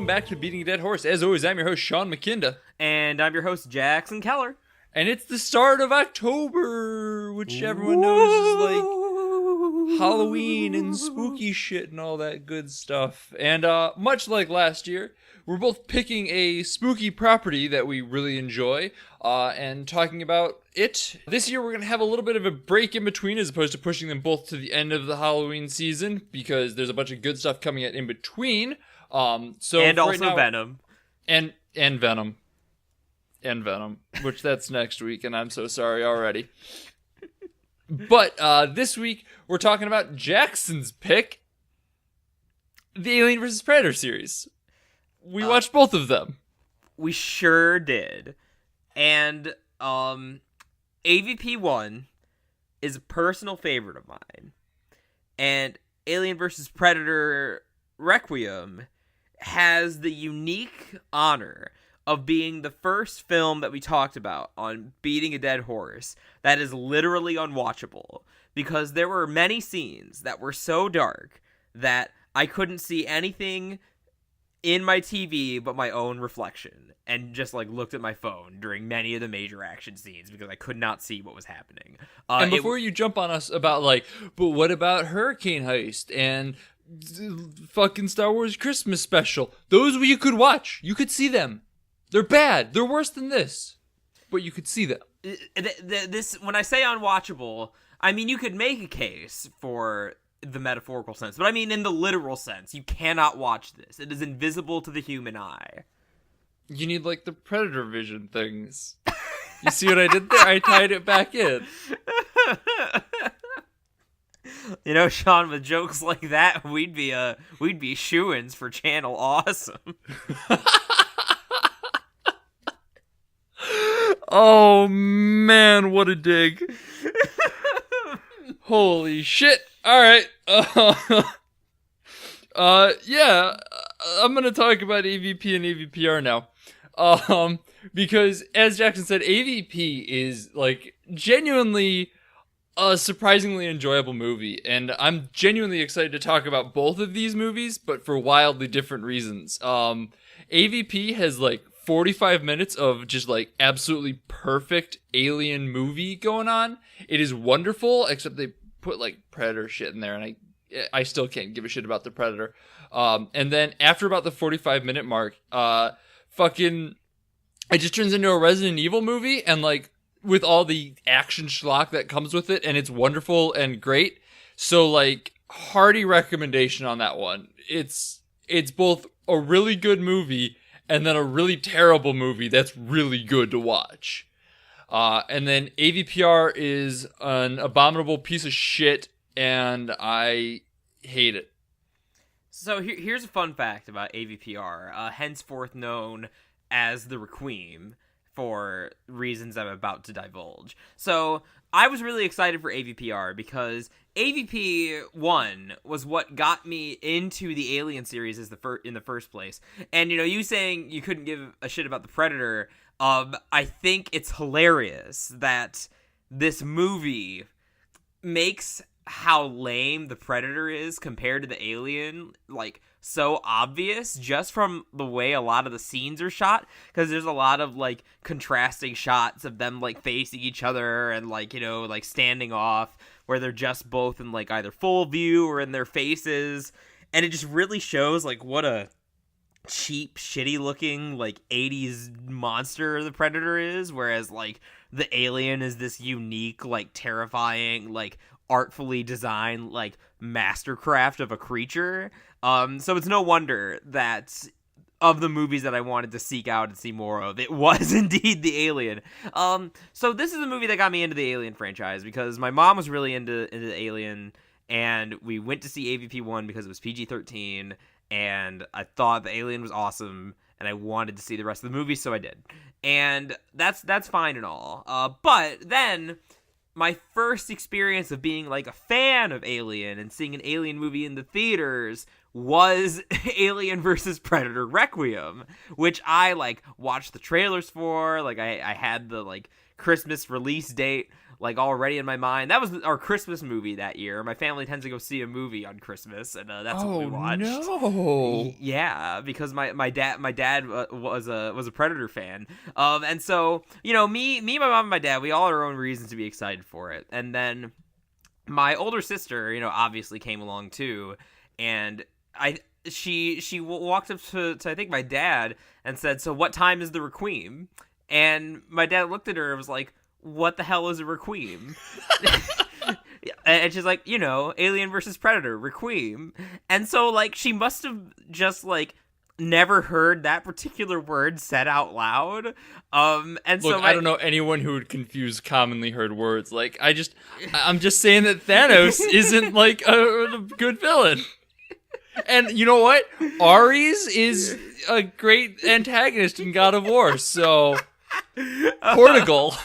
welcome back to Beating a Dead Horse. As always, I'm your host, Sean McKinda. And I'm your host, Jackson Keller. And it's the start of October, which everyone knows is like Halloween and spooky shit and all that good stuff. And much like last year, we're both picking a spooky property that we really enjoy and talking about it. This year, we're going to have a little bit of a break in between as opposed to pushing them both to the end of the Halloween season because there's a bunch of good stuff coming out in between. And also right now, Venom. And Venom. And Venom, which that's next week, and I'm so sorry already. But this week, we're talking about Jackson's pick, the Alien vs. Predator series. We watched both of them. We sure did. And AvP 1 is a personal favorite of mine. And Alien vs. Predator Requiem has the unique honor of being the first film that we talked about on Beating a Dead Horse that is literally unwatchable, because there were many scenes that were so dark that I couldn't see anything in my TV but my own reflection, and just like looked at my phone during many of the major action scenes because I could not see what was happening. And before you jump on us about like, but what about Hurricane Heist and fucking Star Wars Christmas special? Those you could watch. You could see them. They're bad. They're worse than this. But you could see them. This, when I say unwatchable, I mean you could make a case for the metaphorical sense. But I mean in the literal sense. You cannot watch this. It is invisible to the human eye. You need like the Predator vision things. You see what I did there? I tied it back in. You know, Sean, with jokes like that, we'd be shoo-ins for Channel Awesome. Oh, man, what a dig. Holy shit. All right. Yeah, I'm going to talk about AvP and AvPR now. Because, as Jackson said, AvP is, like, genuinely a surprisingly enjoyable movie. And I'm genuinely excited to talk about both of these movies, but for wildly different reasons. AvP has, like, 45 minutes of just like absolutely perfect alien movie going on. It is wonderful, except they put like Predator shit in there, and I still can't give a shit about the Predator. And then after about the 45-minute mark, it just turns into a Resident Evil movie, and like with all the action schlock that comes with it, and it's wonderful and great. So like hearty recommendation on that one. It's both a really good movie and then a really terrible movie that's really good to watch. And then AvPR is an abominable piece of shit, and I hate it. So here's a fun fact about AvPR, henceforth known as the Requiem, for reasons I'm about to divulge. So I was really excited for AvPR because AvP 1 was what got me into the Alien series in the first place. And, you know, you saying you couldn't give a shit about the Predator, I think it's hilarious that this movie makes how lame the Predator is compared to the Alien, like, so obvious just from the way a lot of the scenes are shot, because there's a lot of like contrasting shots of them like facing each other and like, you know, like standing off where they're just both in like either full view or in their faces, and it just really shows like what a cheap, shitty looking like 80s monster the Predator is, whereas like the Alien is this unique, like terrifying, like artfully designed like mastercraft of a creature. So it's no wonder that of the movies that I wanted to seek out and see more of, it was indeed the Alien. So this is a movie that got me into the Alien franchise because my mom was really into the Alien, and we went to see AvP 1 because it was PG-13, and I thought the Alien was awesome, and I wanted to see the rest of the movie, so I did. And that's fine and all. But then my first experience of being like a fan of Alien and seeing an Alien movie in the theaters was Alien vs. Predator Requiem, which I like watched the trailers for. Like I had the like Christmas release date like already in my mind. That was our Christmas movie that year. My family tends to go see a movie on Christmas, and that's what we watched. No. Yeah, because my dad was a Predator fan. And so me, my mom, and my dad, we all had our own reasons to be excited for it. And then my older sister, obviously came along too, and she walked up to I think my dad and said, "So what time is the Requiem?" And my dad looked at her and was like, "What the hell is a Requiem?" And she's like, Alien versus Predator, Requiem. And so, like, she must have just, like, never heard that particular word said out loud. And Look, so I don't know anyone who would confuse commonly heard words. Like, I'm just saying that Thanos isn't, like, a good villain. And you know what? Ares is a great antagonist in God of War, so... Portugal.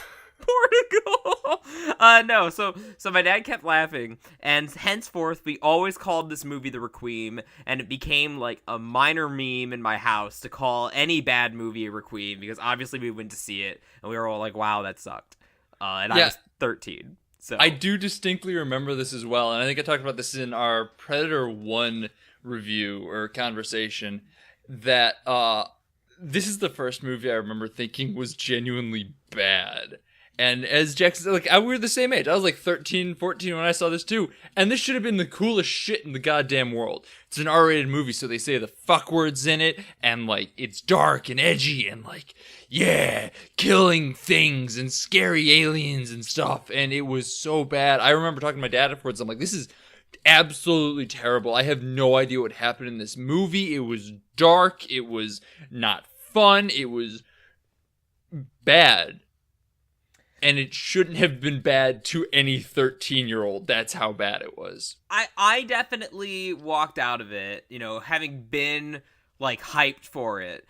No, so my dad kept laughing, and henceforth we always called this movie the Requiem, and it became like a minor meme in my house to call any bad movie a Requiem, because obviously we went to see it and we were all like, wow, that sucked. And I was 13. So I do distinctly remember this as well, and I think I talked about this in our Predator 1 review or conversation, that this is the first movie I remember thinking was genuinely bad. And as Jackson said, like, we were the same age. I was like 13, 14 when I saw this too. And this should have been the coolest shit in the goddamn world. It's an R-rated movie, so they say the fuck words in it. And, like, it's dark and edgy and, like, yeah, killing things and scary aliens and stuff. And it was so bad. I remember talking to my dad afterwards. I'm like, this is absolutely terrible. I have no idea what happened in this movie. It was dark. It was not fun. It was bad. And it shouldn't have been bad to any 13-year-old. That's how bad it was. I definitely walked out of it, having been, like, hyped for it.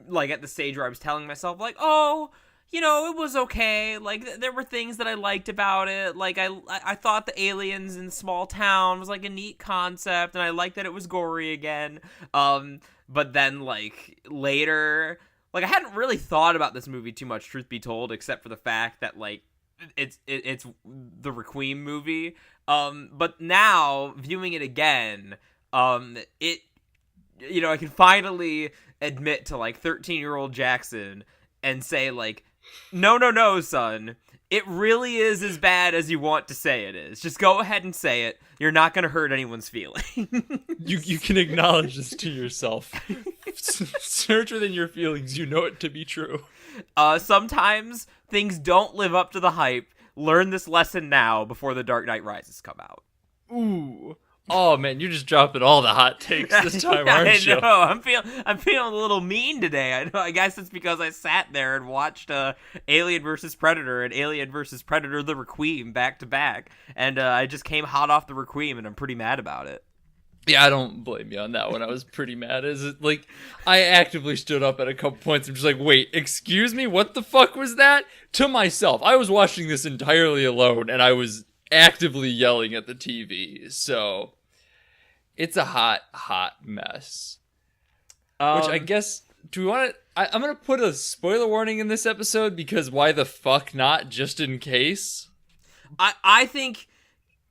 Like, at the stage where I was telling myself, like, oh, it was okay. Like, there were things that I liked about it. Like, I thought the aliens in small town was, like, a neat concept. And I liked that it was gory again. But then, like, later... Like, I hadn't really thought about this movie too much, truth be told, except for the fact that, like, it's the Requiem movie. But now, viewing it again, I can finally admit to, like, 13-year-old Jackson and say, like, no, son. It really is as bad as you want to say it is. Just go ahead and say it. You're not going to hurt anyone's feelings. You can acknowledge this to yourself. Search within your feelings. You know it to be true. Sometimes things don't live up to the hype. Learn this lesson now before The Dark Knight Rises come out. Ooh. Oh man, you're just dropping all the hot takes this time, aren't you? I know. I'm feeling a little mean today. I know. I guess it's because I sat there and watched Alien vs. Predator and Alien vs. Predator: The Requiem back to back, and I just came hot off the Requiem, and I'm pretty mad about it. Yeah, I don't blame you on that one. I was pretty mad. I actively stood up at a couple points. I'm just like, wait, excuse me, what the fuck was that? To myself, I was watching this entirely alone, and I was actively yelling at the TV. So. It's a hot mess. Which I guess, do we want to... I'm going to put a spoiler warning in this episode because why the fuck not, just in case? I think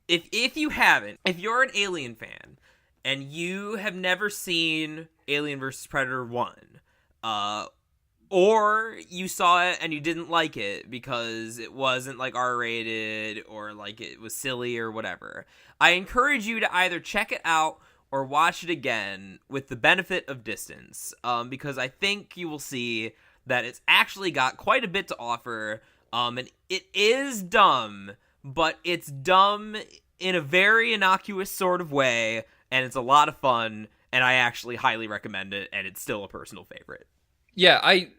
if you haven't, if you're an Alien fan and you have never seen Alien vs. Predator 1, or you saw it and you didn't like it because it wasn't like R-rated or like it was silly or whatever, I encourage you to either check it out or watch it again with the benefit of distance, because I think you will see that it's actually got quite a bit to offer, and it is dumb, but it's dumb in a very innocuous sort of way, and it's a lot of fun, and I actually highly recommend it, and it's still a personal favorite. Yeah, I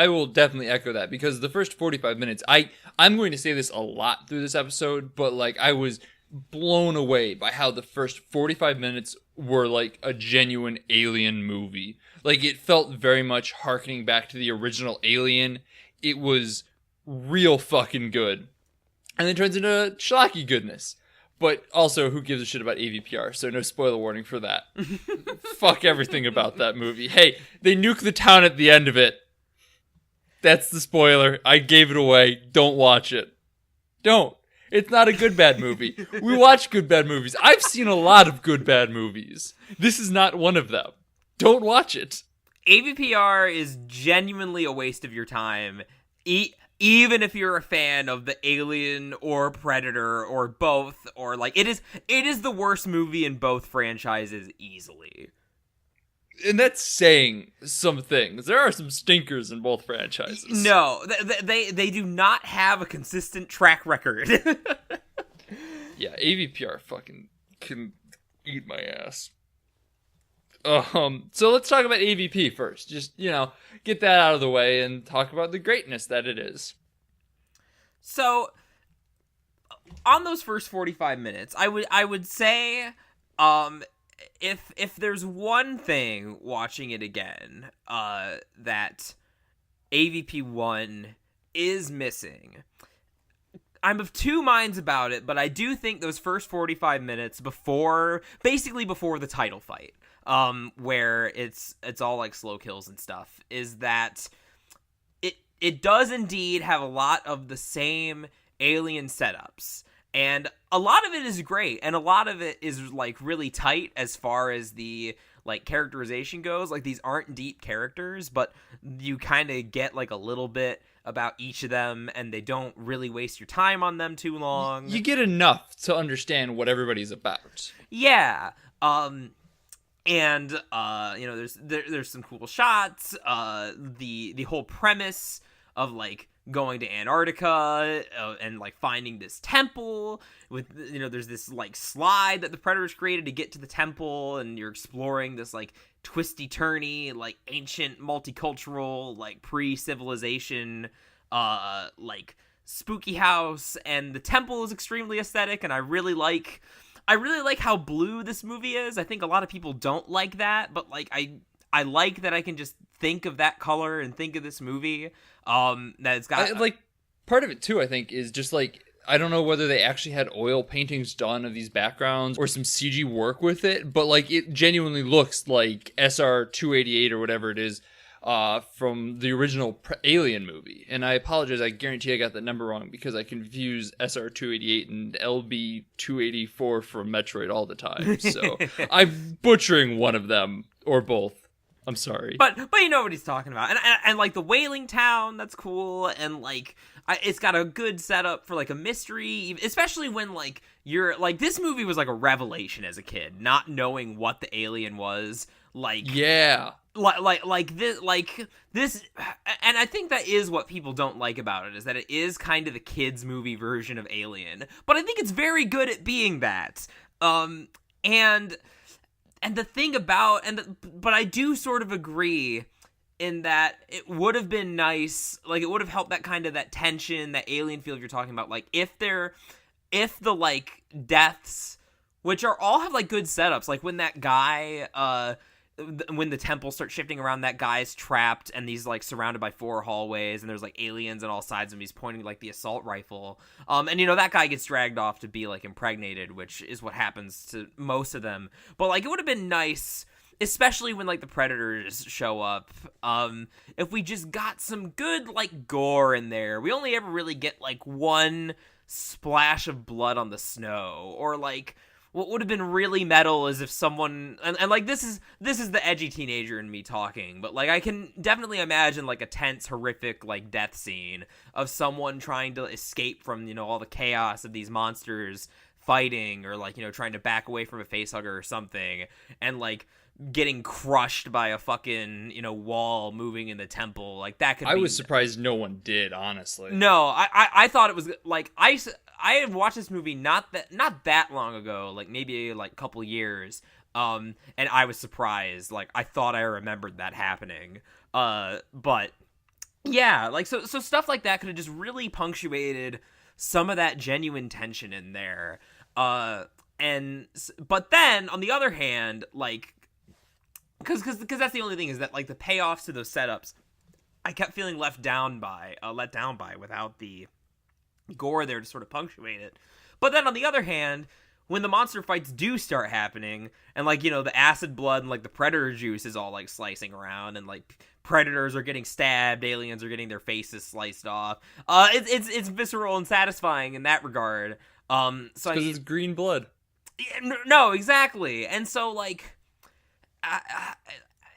will definitely echo that, because the first 45 minutes, I'm going to say this a lot through this episode, but like I was blown away by how the first 45 minutes were like a genuine Alien movie. Like it felt very much harkening back to the original Alien. It was real fucking good. And then it turns into schlocky goodness. But also, who gives a shit about AVPR? So no spoiler warning for that. Fuck everything about that movie. Hey, they nuke the town at the end of it. That's the spoiler. I gave it away. Don't watch it. Don't. It's not a good bad movie. We watch good bad movies. I've seen a lot of good bad movies. This is not one of them. Don't watch it. AVPR is genuinely a waste of your time. Even if you're a fan of the Alien or Predator or both, or like it is the worst movie in both franchises easily. And that's saying some things. There are some stinkers in both franchises. No, they do not have a consistent track record. Yeah, AVPR fucking can eat my ass. So let's talk about AvP first. Just, get that out of the way and talk about the greatness that it is. So, on those first 45 minutes, I would say, if there's one thing watching it again, that AvP 1 is missing, I'm of two minds about it, but I do think those first 45 minutes basically before the title fight, where it's all like slow kills and stuff, is that it does indeed have a lot of the same Alien setups, and a lot of it is great, and a lot of it is like really tight as far as the like characterization goes. Like, these aren't deep characters, but you kind of get like a little bit about each of them, and they don't really waste your time on them too long. You get enough to understand what everybody's about. Yeah. And there's some cool shots. The whole premise of like going to Antarctica and like finding this temple with, there's this like slide that the Predators created to get to the temple, and you're exploring this like twisty turny, like ancient multicultural, like pre-civilization, like spooky house, and the temple is extremely aesthetic, and I really like how blue this movie is. I think a lot of people don't like that, but like I like that I can just think of that color and think of this movie. That it's got like part of it too, I think, is just like, I don't know whether they actually had oil paintings done of these backgrounds or some CG work with it, but like it genuinely looks like SR 288 or whatever it is from the original Alien movie. And I apologize, I guarantee I got the number wrong because I confuse SR 288 and LB 284 from Metroid all the time. So I'm butchering one of them or both. I'm sorry. But you know what he's talking about. And like the whaling town, that's cool. And like it's got a good setup for like a mystery, especially when like you're like, this movie was like a revelation as a kid, not knowing what the alien was. Like, yeah. Like this, and I think that is what people don't like about it, is that it is kind of the kids movie version of Alien, but I think it's very good at being that. And the thing about, but I do sort of agree in that it would have been nice, like it would have helped that kind of that tension, that alien feel you're talking about, like if the like deaths, which are all have like good setups, like when that guy, when the temple starts shifting around, that guy's trapped and he's like surrounded by 4 hallways and there's like aliens on all sides of him, he's pointing like the assault rifle, and that guy gets dragged off to be like impregnated, which is what happens to most of them. But like it would have been nice, especially when like the Predators show up, if we just got some good like gore in there. We only ever really get like one splash of blood on the snow, or like what would have been really metal is if someone, and like this is the edgy teenager in me talking, but like I can definitely imagine like a tense, horrific like death scene of someone trying to escape from all the chaos of these monsters fighting, or like trying to back away from a facehugger or something, and like getting crushed by a fucking wall moving in the temple. Like that could. I was surprised no one did, honestly. No, I thought it was like I had watched this movie not that long ago, like maybe like a couple years, and I was surprised. Like I thought I remembered that happening, but yeah, like so stuff like that could have just really punctuated some of that genuine tension in there. But then on the other hand, like because that's the only thing, is that like the payoffs to those setups, I kept feeling let down by without the gore there to sort of punctuate it. But then on the other hand, when the monster fights do start happening, and like, the acid blood and like the predator juice is all like slicing around, and like predators are getting stabbed, aliens are getting their faces sliced off. It's visceral and satisfying in that regard. Because it's green blood. No, exactly. And so like,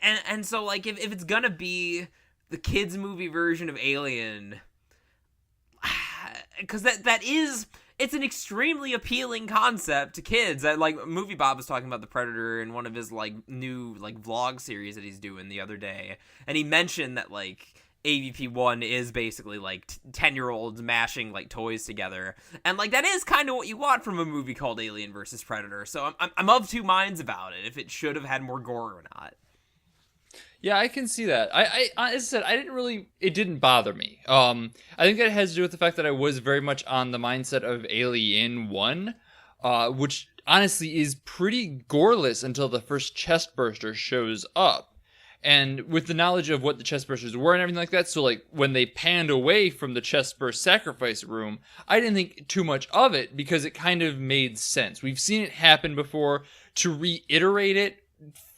and so like, if it's gonna be the kids movie version of Alien, because it's an extremely appealing concept to kids. Like, Movie Bob was talking about the Predator in one of his like new like vlog series that he's doing the other day, and he mentioned that like AvP1 is basically like 10-year-olds mashing like toys together, and like that is kind of what you want from a movie called Alien versus Predator. So I'm of two minds about it, if it should have had more gore or not. Yeah, I can see that. I as I said, it didn't bother me. I think that has to do with the fact that I was very much on the mindset of Alien 1, which honestly is pretty goreless until the first chest burster shows up. And with the knowledge of what the chest bursters were and everything like that, so like when they panned away from the chest burst sacrifice room, I didn't think too much of it because it kind of made sense. We've seen it happen before. To reiterate it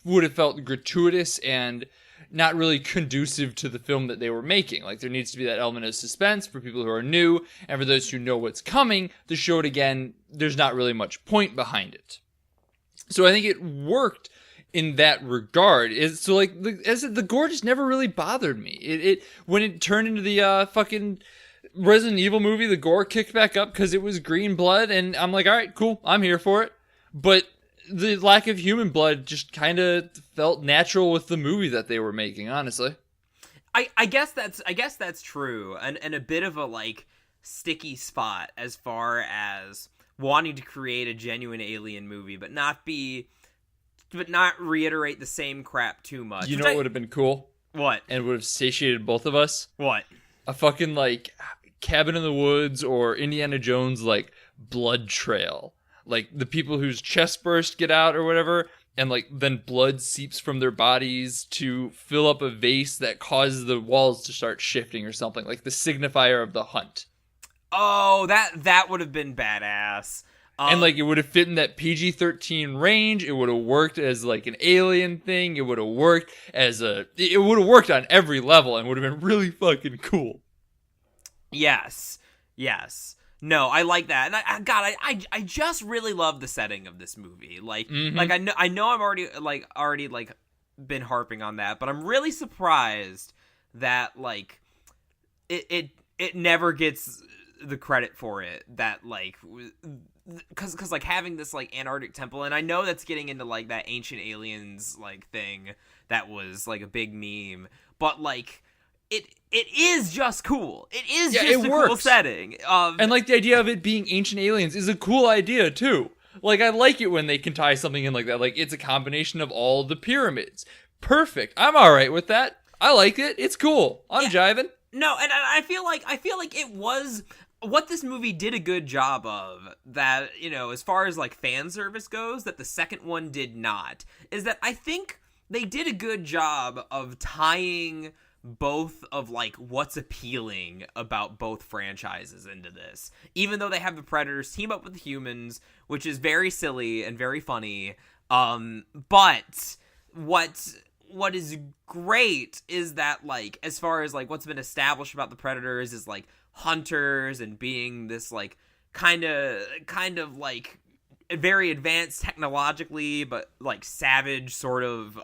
would have felt gratuitous and not really conducive to the film that they were making. Like, there needs to be that element of suspense for people who are new, and for those who know what's coming, to show it again, there's not really much point behind it. So I think it worked in that regard. So like, as I said, the gore just never really bothered me. It when it turned into the fucking Resident Evil movie, the gore kicked back up because it was green blood, and I'm like, all right, cool, I'm here for it. But the lack of human blood just kind of felt natural with the movie that they were making, honestly. I guess that's true, and a bit of a like sticky spot as far as wanting to create a genuine Alien movie, but not reiterate the same crap too much. You know what would have been cool? What? And would have satiated both of us? What? A fucking like Cabin in the Woods or Indiana Jones like blood trail. Like, the people whose chest burst get out or whatever, and, like, then blood seeps from their bodies to fill up a vase that causes the walls to start shifting or something. Like, the signifier of the hunt. Oh, that would have been badass. And, like, it would have fit in that PG-13 range. It would have worked as, like, an alien thing. It would have worked as it would have worked on every level and would have been really fucking cool. Yes. No, I like that, and I just really love the setting of this movie. Like, like I know I'm already been harping on that, but I'm really surprised that like it never gets the credit for it. That like, because like having this like Antarctic temple, and I know that's getting into like that Ancient Aliens like thing that was like a big meme, but like. It is just cool. It is just a cool setting. And like the idea of it being Ancient Aliens is a cool idea too. Like, I like it when they can tie something in like that. Like, it's a combination of all the pyramids. Perfect. I'm all right with that. I like it. It's cool. I'm jiving. No, and I feel like it was what this movie did a good job of, that, as far as like fan service goes, that the second one did not, is that I think they did a good job of tying both of like what's appealing about both franchises into this, even though they have the Predators team up with the humans, which is very silly and very funny. But what is great is that like, as far as like what's been established about the Predators is like hunters and being this like kind of like very advanced technologically, but like savage sort of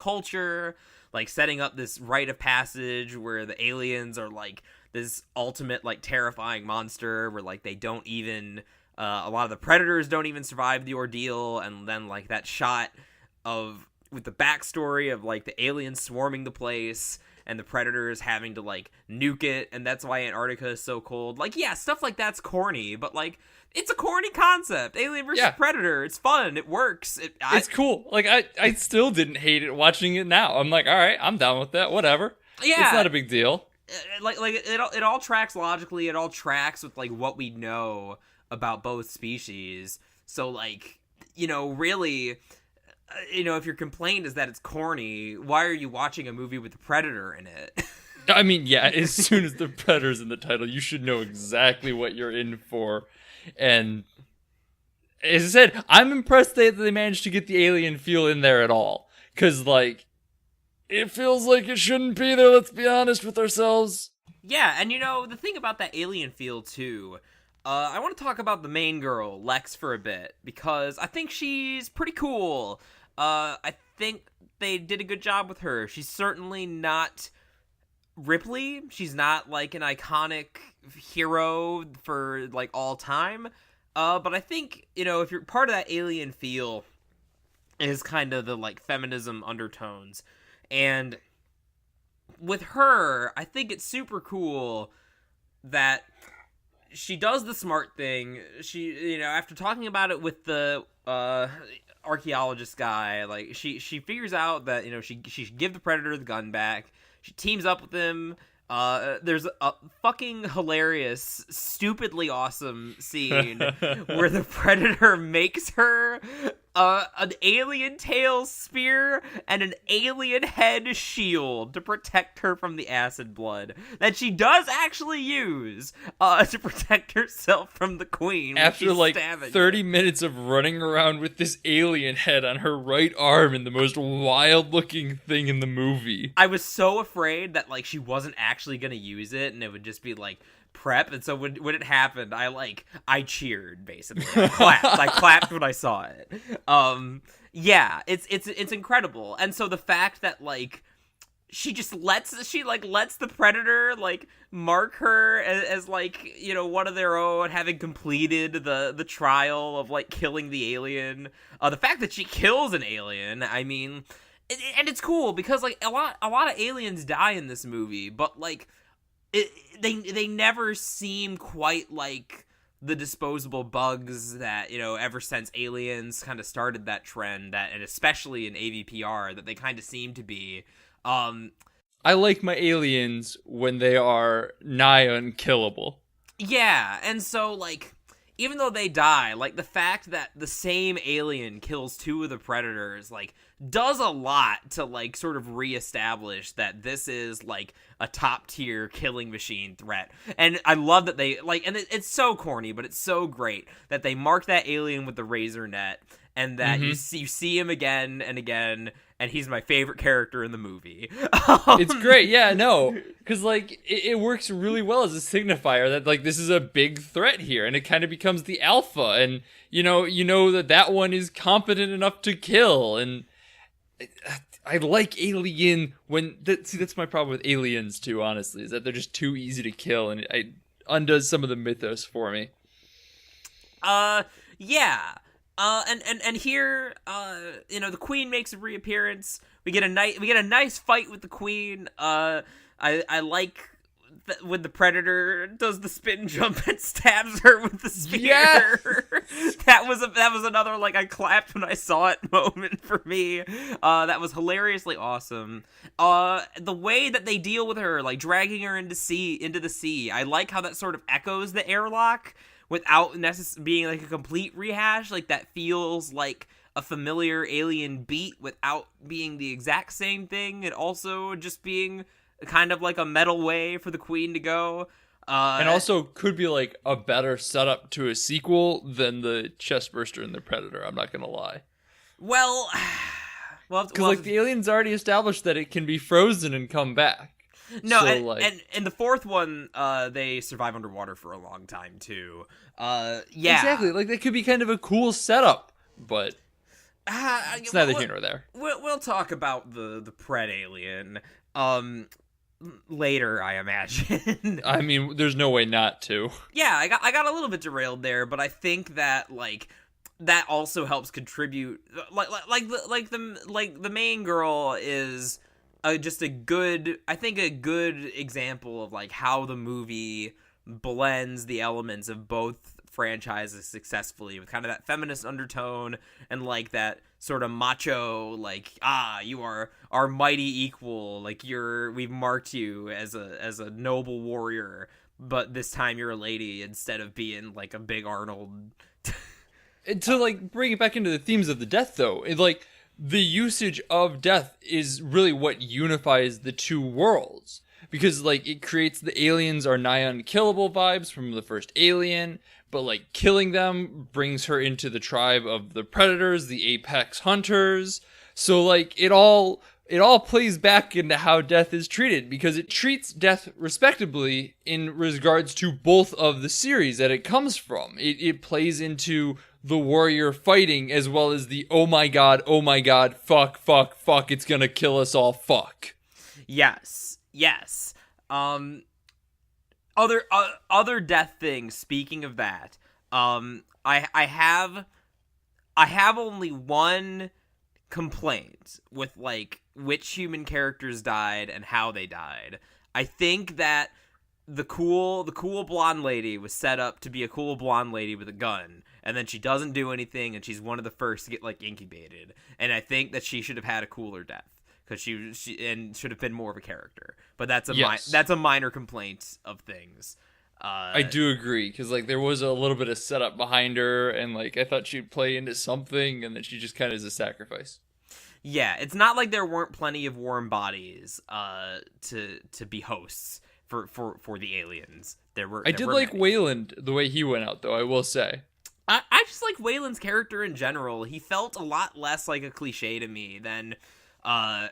culture. Like, setting up this rite of passage where the aliens are, like, this ultimate, like, terrifying monster where, like, they don't even, a lot of the Predators don't even survive the ordeal, and then, like, that shot with the backstory of, like, the aliens swarming the place, and the Predators having to, like, nuke it, and that's why Antarctica is so cold. Like, yeah, stuff like that's corny, but, like, it's a corny concept. Alien versus Predator. It's fun. It works. It's cool. Like, I still didn't hate it watching it now. I'm like, all right, I'm down with that. Whatever. Yeah. It's not a big deal. Like it all tracks logically. It all tracks with, like, what we know about both species. So, like, really, if your complaint is that it's corny, why are you watching a movie with a Predator in it? I mean, yeah, as soon as the Predator's in the title, you should know exactly what you're in for. And as I said, I'm impressed that they managed to get the alien feel in there at all. Because, like, it feels like it shouldn't be there, let's be honest with ourselves. Yeah, and the thing about that alien feel, too, I want to talk about the main girl, Lex, for a bit, because I think she's pretty cool. I think they did a good job with her. She's certainly not Ripley. She's not, like, an iconic hero for, like, all time. But I think, if you're part of that alien feel, is kind of the, like, feminism undertones. And with her, I think it's super cool that she does the smart thing. She, after talking about it with the archaeologist guy, like, she figures out that, she should give the Predator the gun back. She teams up with him. There's a fucking hilarious, stupidly awesome scene where the Predator makes her an alien tail spear and an alien head shield to protect her from the acid blood that she does actually use to protect herself from the Queen. After like 30 minutes of running around with this alien head on her right arm and the most wild looking thing in the movie. I was so afraid that like she wasn't actually gonna use it and it would just be like prep, and so when it happened, I cheered basically. I clapped when I saw it. Yeah, it's incredible. And so the fact that like she lets the Predator like mark her as like, one of their own, having completed the trial of like killing the alien. The fact that she kills an alien, I mean, and it's cool because like a lot of aliens die in this movie, but like they never seem quite like the disposable bugs that, ever since Aliens kind of started that trend, and especially in AVPR, that they kind of seem to be. I like my aliens when they are nigh unkillable. Yeah, and so, like, even though they die, like, the fact that the same alien kills two of the Predators, like, does a lot to, like, sort of reestablish that this is, like, a top-tier killing machine threat. And I love that they, like, and it's so corny, but it's so great that they mark that alien with the razor net, and that you see him again and again, and he's my favorite character in the movie. It's great, yeah, no, because, like, it works really well as a signifier that, like, this is a big threat here, and it kind of becomes the alpha, and, you know that one is competent enough to kill, and I like Alien that's my problem with Aliens, too, honestly, is that they're just too easy to kill, and it undoes some of the mythos for me. Yeah. And here, the Queen makes a reappearance. We get a nice fight with the Queen. I like when the Predator does the spin jump and stabs her with the spear. Yeah! that was another like I clapped when I saw it moment for me. That was hilariously awesome. The way that they deal with her, like dragging her into the sea. I like how that sort of echoes the airlock without being like a complete rehash. Like that feels like a familiar Alien beat without being the exact same thing, and also just being kind of like a metal way for the Queen to go. And also could be like a better setup to a sequel than the chestburster and the Predator, I'm not gonna lie. Well, because like the Alien's already established that it can be frozen and come back. No, so, and the fourth one, they survive underwater for a long time too. Yeah, exactly. Like that could be kind of a cool setup, but it's neither here nor there. We'll talk about the Pred Alien later, I imagine. I mean, there's no way not to. Yeah, I got a little bit derailed there, but I think that like that also helps contribute. Like the main girl is just a good example of like how the movie blends the elements of both franchises successfully, with kind of that feminist undertone and like that sort of macho, like, you are our mighty equal, like we've marked you as a noble warrior, but this time you're a lady instead of being like a big Arnold. To like bring it back into the themes of the death, though, the usage of death is really what unifies the two worlds. because like it creates the aliens are nigh unkillable vibes from the first Alien, but like killing them brings her into the tribe of the Predators, the apex hunters. So like it all plays back into how death is treated, because it treats death respectably in regards to both of the series that it comes from. It plays into the warrior fighting as well as the oh my god, fuck, it's gonna kill us all, fuck. Yes. Other death things. Speaking of that, I have only one complaint with like which human characters died and how they died. I think that the cool blonde lady was set up to be a cool blonde lady with a gun, and then she doesn't do anything, and she's one of the first to get like incubated. And I think that she should have had a cooler death, because she should have been more of a character. But that's a minor complaint of things. I do agree, because like there was a little bit of setup behind her, and like I thought she'd play into something, and then she just kind of is a sacrifice. Yeah, it's not like there weren't plenty of warm bodies to be hosts for the aliens. I did like many. Wayland, the way he went out, though, I will say. I just like Wayland's character in general. He felt a lot less like a cliche to me than... And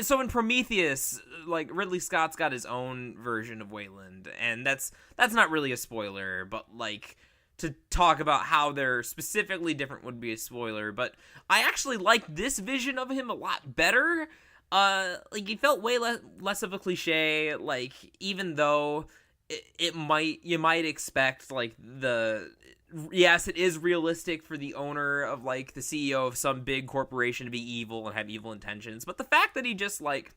so in Prometheus, like, Ridley Scott's got his own version of Wayland, and that's not really a spoiler, but, like, to talk about how they're specifically different would be a spoiler, but I actually like this vision of him a lot better. Like, he felt way less of a cliche, like, even though you might expect, like, yes, it is realistic for the owner of, like, the CEO of some big corporation to be evil and have evil intentions, but the fact that he just, like,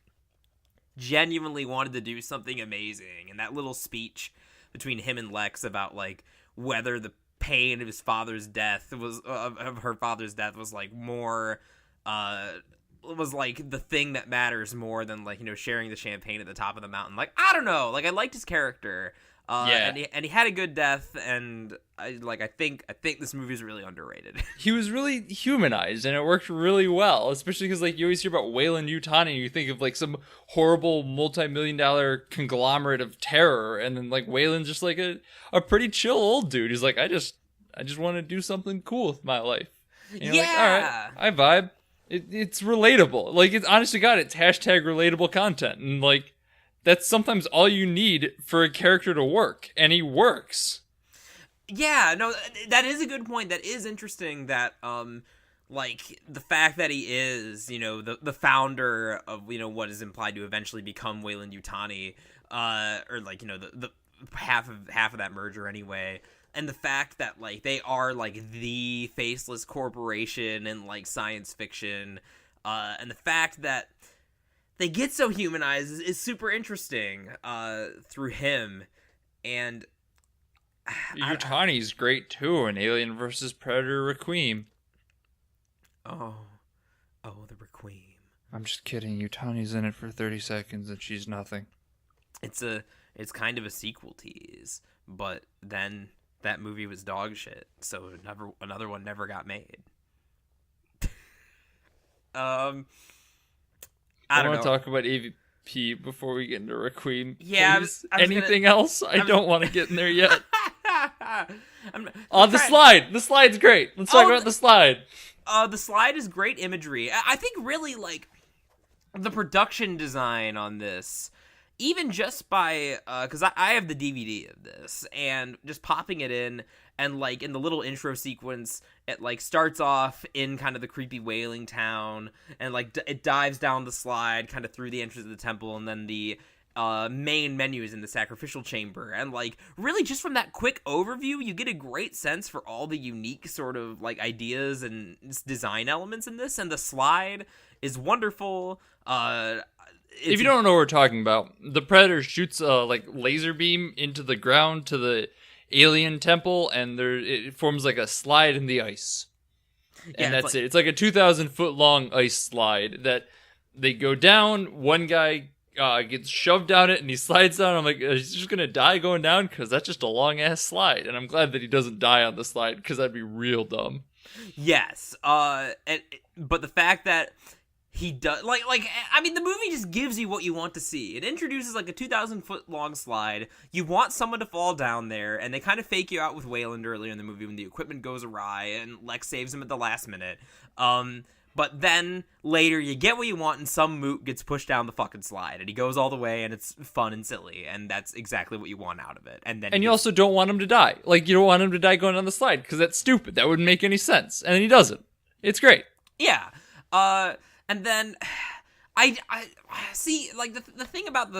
genuinely wanted to do something amazing, and that little speech between him and Lex about, like, whether the pain of his father's death was, of her father's death was, like, more, was, like, the thing that matters more than, like, you know, sharing the champagne at the top of the mountain. Like, I don't know, like, I liked his character. And he had a good death, and I think this movie is really underrated. He was really humanized, and it worked really well, especially because like you always hear about Weyland-Yutani, and you think of like some horrible multi-million-dollar conglomerate of terror, and then like Weyland's just like a pretty chill old dude. He's like, I just want to do something cool with my life. And you're like, all right, I vibe. It's relatable. Like, it's honest to God, it's hashtag relatable content, and like. That's sometimes all you need for a character to work, and he works. Yeah, no, that is a good point. That is interesting that, like, the fact that he is, you know, the founder of, you know, what is implied to eventually become Weyland-Yutani, or, like, you know, the half of that merger anyway, and the fact that, like, they are, like, the faceless corporation in, like, science fiction, and the fact that they get so humanized is super interesting through him. And Yutani's great too in Alien vs. Predator Requiem. Oh, the Requiem. I'm just kidding. Yutani's in it for 30 seconds and she's nothing. It's kind of a sequel tease, but then that movie was dog shit, so another one never got made. I want to talk about AvP before we get into Requiem. Yeah. Anything else? I don't want to get in there yet. The slide. The slide's great. Let's talk about the slide. The slide is great imagery. I think really, like, the production design on this, even just by, because I have the DVD of this, and just popping it in, and, like, in the little intro sequence, it, like, starts off in kind of the creepy whaling town, and, like, it dives down the slide kind of through the entrance of the temple, and then the main menu is in the sacrificial chamber. And, like, really just from that quick overview, you get a great sense for all the unique sort of, like, ideas and design elements in this, and the slide is wonderful. If you don't know what we're talking about, the Predator shoots a, like, laser beam into the ground to the alien temple, and it forms like a slide in the ice. And that's it. It's like a 2,000-foot long ice slide that they go down. One guy gets shoved down it, and he slides down. I'm like, is he just going to die going down? Because that's just a long-ass slide. And I'm glad that he doesn't die on the slide, because that'd be real dumb. Yes. But the fact that he does I mean, the movie just gives you what you want to see. It introduces like a 2,000-foot long slide. You want someone to fall down there, and they kind of fake you out with Wayland earlier in the movie when the equipment goes awry, and Lex saves him at the last minute. But then later you get what you want, and some moot gets pushed down the fucking slide, and he goes all the way, and it's fun and silly, and that's exactly what you want out of it. And you also don't want him to die. Like, you don't want him to die going on the slide, because that's stupid. That wouldn't make any sense. And then he doesn't. It's great. Yeah. And then I see, like, the thing about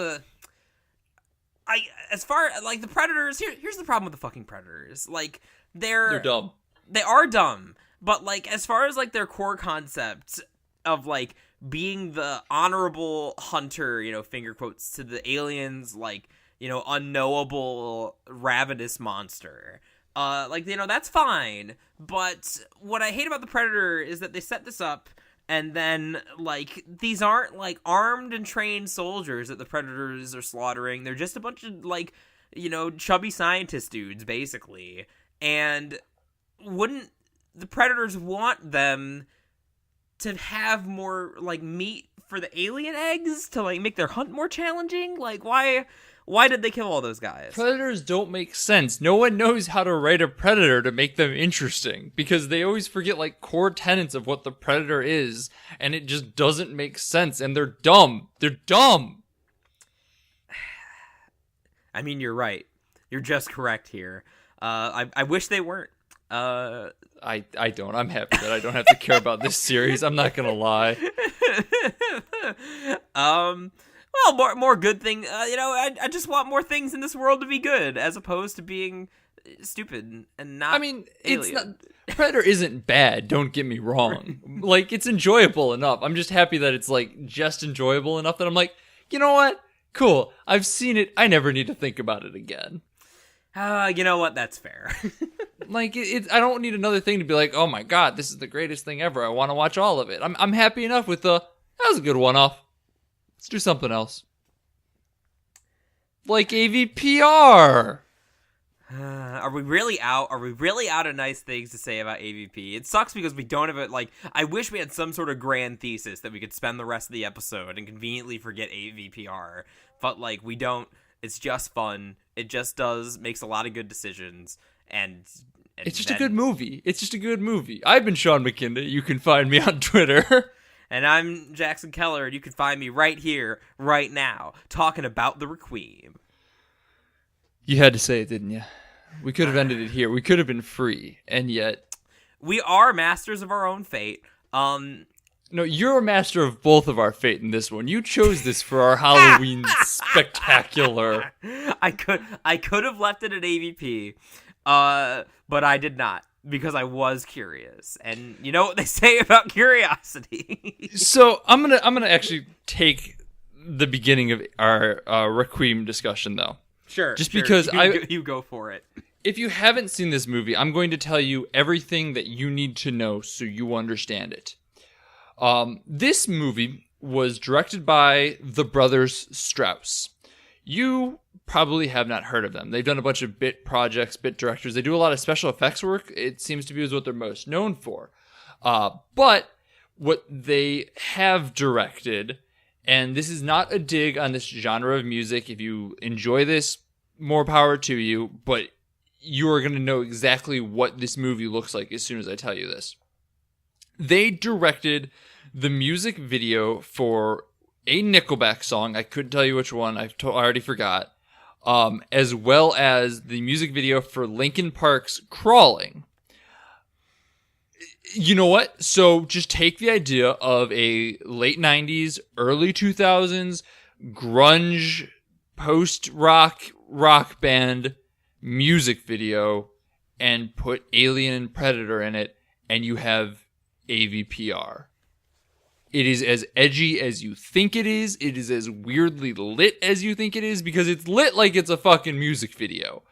as far like the Predators, here's the problem with the fucking Predators. Like, they're dumb. They are dumb, but like as far as like their core concept of like being the honorable hunter, finger quotes, to the aliens, like, unknowable ravenous monster. That's fine. But what I hate about the Predator is that they set this up, and then, like, these aren't, like, armed and trained soldiers that the Predators are slaughtering. They're just a bunch of, like, chubby scientist dudes, basically. And wouldn't the Predators want them to have more, like, meat for the alien eggs to, like, make their hunt more challenging? Like, why did they kill all those guys? Predators don't make sense. No one knows how to write a predator to make them interesting, because they always forget, like, core tenets of what the predator is, and it just doesn't make sense, and they're dumb. They're dumb. I mean, you're right. You're just correct here. I wish they weren't. I don't. I'm happy that I don't have to care about this series. I'm not gonna lie. Well, more good thing. I just want more things in this world to be good, as opposed to being stupid and not. I mean, alien. it's not. Predator isn't bad. Don't get me wrong. Like, it's enjoyable enough. I'm just happy that it's like just enjoyable enough that I'm like, you know what? Cool. I've seen it. I never need to think about it again. You know what? That's fair. Like, I don't need another thing to be like, oh my god, this is the greatest thing ever. I want to watch all of it. I'm happy enough with that was a good one-off. Let's do something else. Like AvPR. Are we really out? Are we really out of nice things to say about AvP? It sucks because we don't have it. Like, I wish we had some sort of grand thesis that we could spend the rest of the episode and conveniently forget AvPR. But, like, we don't. It's just fun. It just makes a lot of good decisions. And it's just a good movie. It's just a good movie. I've been Sean McKinda. You can find me on Twitter. And I'm Jackson Keller, and you can find me right here, right now, talking about the Requiem. You had to say it, didn't you? We could have ended it here. We could have been free, and yet... We are masters of our own fate. No, you're a master of both of our fate in this one. You chose this for our Halloween spectacular. I could have left it at AvP, but I did not. Because I was curious, and you know what they say about curiosity. So I'm gonna actually take the beginning of our Requiem discussion, though. Sure. Just because you go for it. If you haven't seen this movie, I'm going to tell you everything that you need to know so you understand it. This movie was directed by the brothers Strauss. You probably have not heard of them. They've done a bunch of bit projects, bit directors. They do a lot of special effects work. It seems to be what they're most known for. But what they have directed, and this is not a dig on this genre of music. If you enjoy this, more power to you. But you are going to know exactly what this movie looks like as soon as I tell you this. They directed the music video for a Nickelback song. I couldn't tell you which one. I already forgot. As well as the music video for Linkin Park's Crawling. You know what? So just take the idea of a late 90s, early 2000s grunge, post-rock band music video and put Alien and Predator in it, and you have AvPR. It is as edgy as you think it is. It is as weirdly lit as you think it is, because it's lit like it's a fucking music video.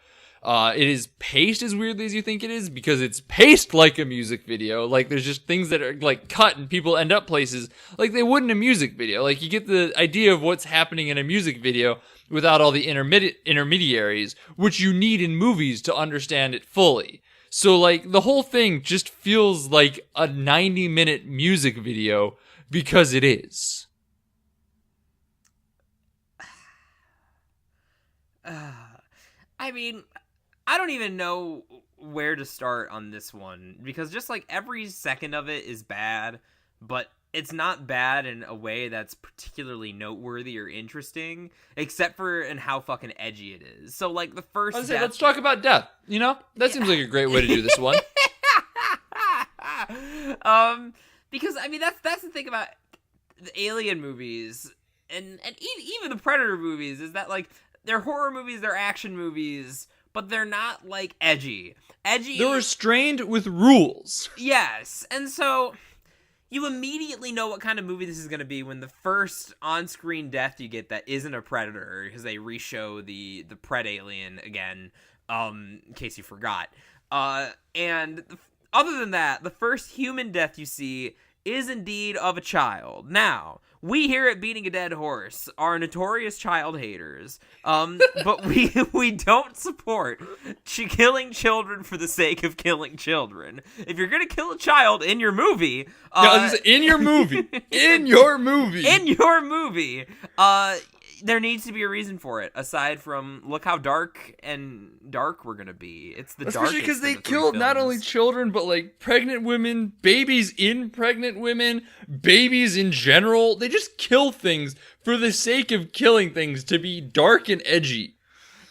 It is paced as weirdly as you think it is, because it's paced like a music video. Like, there's just things that are, like, cut and people end up places like they would in a music video. Like, you get the idea of what's happening in a music video without all the intermediaries, which you need in movies to understand it fully. So, like, the whole thing just feels like a 90-minute music video because it is. I mean, I don't even know where to start on this one, because just like every second of it is bad, but it's not bad in a way that's particularly noteworthy or interesting, except for in how fucking edgy it is. So like the first Let's talk about death. You know, that seems like a great way to do this one. Because I mean that's the thing about the Alien movies and even the Predator movies, is that like they're horror movies, they're action movies, but they're not like edgy. They're restrained with rules. Yes, and so you immediately know what kind of movie this is going to be when the first on-screen death you get that isn't a predator, because they re-show the Pred alien again, in case you forgot. And other than that, the first human death you see is indeed of a child. Now, we here at Beating a Dead Horse are notorious child haters, but we don't support killing children for the sake of killing children. If you're gonna kill a child in your movie, in your movie, there needs to be a reason for it, aside from look how dark we're gonna be. It's the especially because they killed not only children but like pregnant women, babies in pregnant women, babies in general. They just kill things for the sake of killing things to be dark and edgy.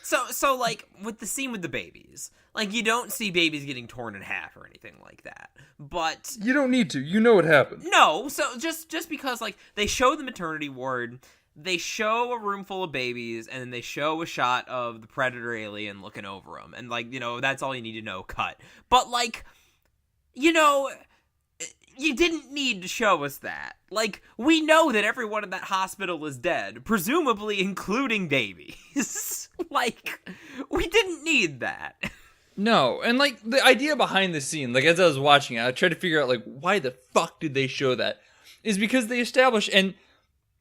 So like with the scene with the babies, like you don't see babies getting torn in half or anything like that, but you don't need to. You know what happened. No, so just because like they show the maternity ward. They show a room full of babies, and then they show a shot of the Predator alien looking over them. And, like, you know, that's all you need to know, cut. But, like, you know, you didn't need to show us that. Like, we know that everyone in that hospital is dead, presumably including babies. Like, we didn't need that. No, and, like, the idea behind the scene, like, as I was watching it, I tried to figure out, like, why the fuck did they show that? Is because they establish, and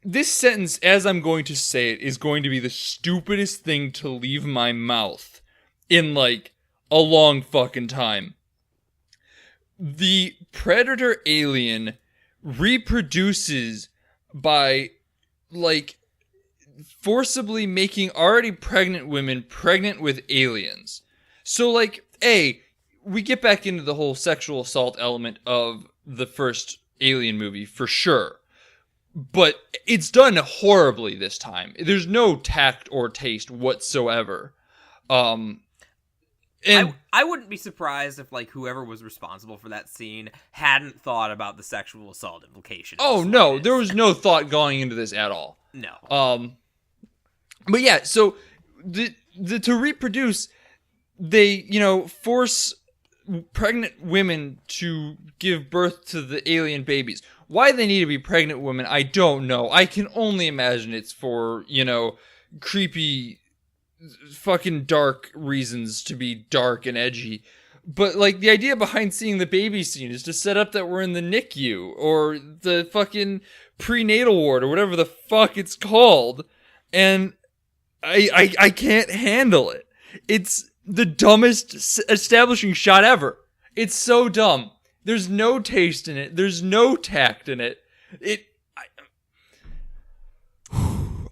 this sentence, as I'm going to say it, is going to be the stupidest thing to leave my mouth in, like, a long fucking time. The Predator alien reproduces by, like, forcibly making already pregnant women pregnant with aliens. So, like, we get back into the whole sexual assault element of the first Alien movie, for sure. But it's done horribly this time. There's no tact or taste whatsoever. And I wouldn't be surprised if like whoever was responsible for that scene hadn't thought about the sexual assault implication. Oh no, there was no thought going into this at all. No. But yeah, so to reproduce, they, you know, force pregnant women to give birth to the alien babies. Why they need to be pregnant women, I don't know. I can only imagine it's for, you know, creepy, fucking dark reasons to be dark and edgy. But, like, the idea behind seeing the baby scene is to set up that we're in the NICU or the fucking prenatal ward or whatever the fuck it's called. And I can't handle it. It's the dumbest establishing shot ever. It's so dumb. There's no taste in it. There's no tact in it.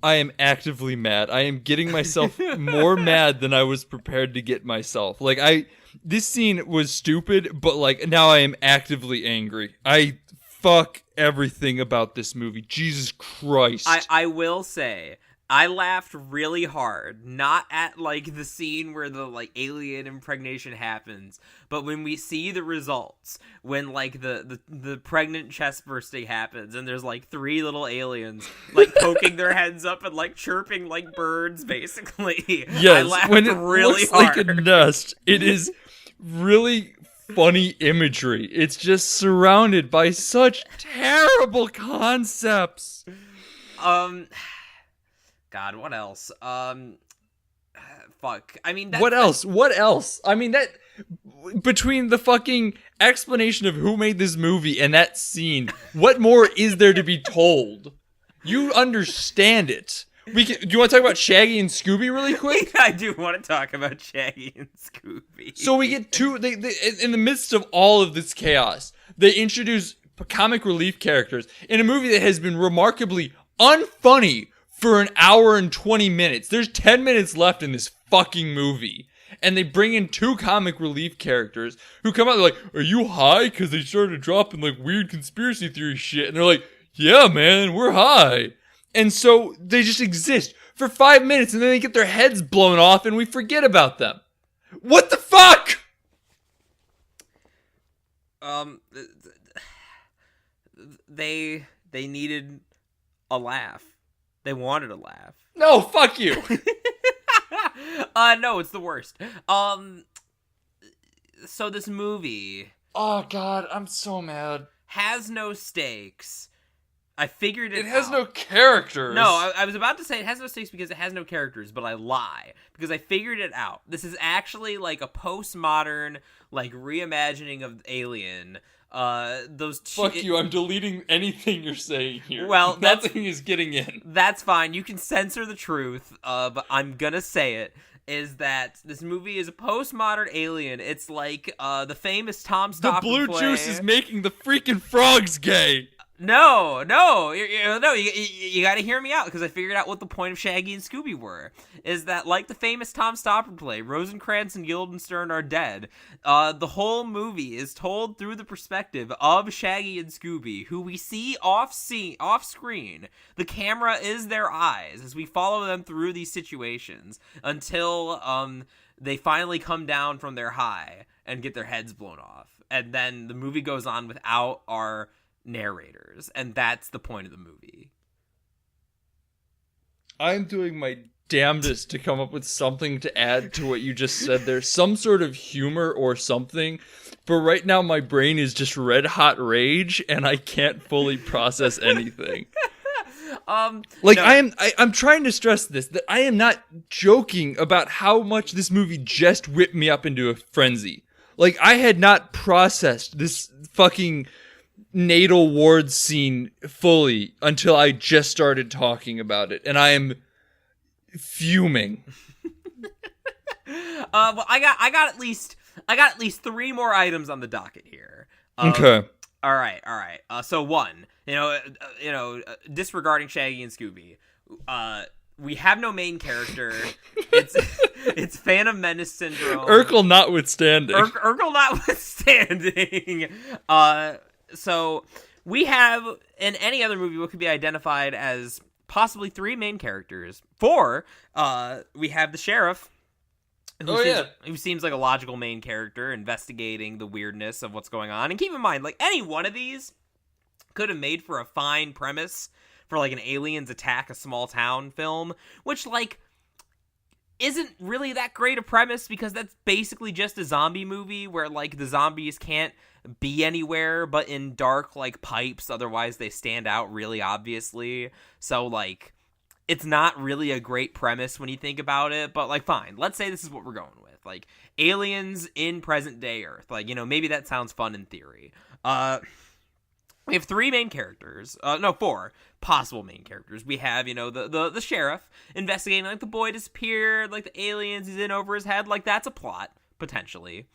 I am actively mad. I am getting myself more mad than I was prepared to get myself. Like, this scene was stupid, but, like, now I am actively angry. I fuck everything about this movie. Jesus Christ. I will say, I laughed really hard, not at, like, the scene where the, like, alien impregnation happens, but when we see the results, when, like, the pregnant chest bursting happens, and there's, like, 3 little aliens, like, poking their heads up and, like, chirping like birds, basically. Yes, I laughed when it really looks hard. like a nest, it is really funny imagery. It's just surrounded by such terrible concepts. God, what else? Fuck. I mean, what else? I mean, that between the fucking explanation of who made this movie and that scene, what more is there to be told? You understand it. Do you want to talk about Shaggy and Scooby really quick? I do want to talk about Shaggy and Scooby. So we get they in the midst of all of this chaos, they introduce comic relief characters in a movie that has been remarkably unfunny for an hour and 20 minutes. There's 10 minutes left in this fucking movie. And they bring in 2 comic relief characters who come out, they're like, are you high? Because they started dropping like weird conspiracy theory shit. And they're like, yeah, man, we're high. And so they just exist for 5 minutes and then they get their heads blown off and we forget about them. What the fuck? They needed a laugh. They wanted a laugh. No, fuck you. No, it's the worst. So this movie... Oh, God, I'm so mad. Has no stakes. I figured it out. It has no characters. No, I was about to say it has no stakes because it has no characters, but I lie. Because I figured it out. This is actually like a postmodern, like, reimagining of Alien. Fuck you, I'm deleting anything you're saying here. Well, nothing is getting in. That's fine. You can censor the truth, but I'm gonna say it. Is that this movie is a postmodern Alien. It's like the famous Tom Stop The blue juice is making the freaking frogs gay. No, you got to hear me out because I figured out what the point of Shaggy and Scooby were. Is that like the famous Tom Stopper play, Rosencrantz and Guildenstern are dead. The whole movie is told through the perspective of Shaggy and Scooby, who we see off screen. The camera is their eyes as we follow them through these situations until they finally come down from their high and get their heads blown off, and then the movie goes on without our narrators, and that's the point of the movie. I'm doing my damnedest to come up with something to add to what you just said there, some sort of humor or something, but right now my brain is just red hot rage and I can't fully process anything. I'm trying to stress this, that I am not joking about how much this movie just whipped me up into a frenzy. Like, I had not processed this fucking natal ward scene fully until I just started talking about it, and I am fuming. Well, I got at least 3 more items on the docket here. Okay. All right. So one, disregarding Shaggy and Scooby, we have no main character. It's Phantom Menace syndrome. Urkel notwithstanding. Urkel notwithstanding. So we have, in any other movie, what could be identified as possibly 3 main characters. 4, we have the sheriff, who seems like a logical main character, investigating the weirdness of what's going on. And keep in mind, like, any one of these could have made for a fine premise for, like, an aliens attack a small town film, which, like, isn't really that great a premise because that's basically just a zombie movie where, like, the zombies can't be anywhere but in dark, like, pipes, otherwise they stand out really obviously. So, like, it's not really a great premise when you think about it, but, like, fine, let's say this is what we're going with, like, aliens in present day Earth. Like, maybe that sounds fun in theory. We have 3 main characters. 4 possible main characters. We have, the sheriff investigating, like, the boy disappeared, like, the aliens he's in over his head. Like, that's a plot, potentially.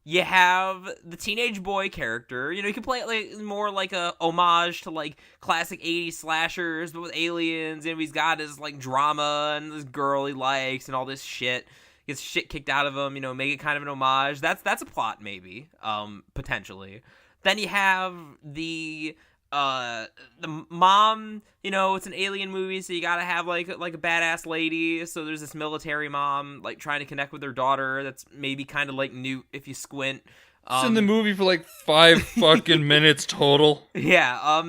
You have the teenage boy character. You can play it like more like a homage to, like, classic 80s slashers, but with aliens. And he's got his, like, drama and this girl he likes and all this shit. Gets shit kicked out of him. Make it kind of an homage. That's a plot, maybe. Potentially. Then you have the mom, it's an alien movie, so you gotta have like a badass lady. So there's this military mom, like, trying to connect with her daughter. That's maybe kind of like Newt if you squint. It's in the movie for like 5 fucking minutes total. Yeah,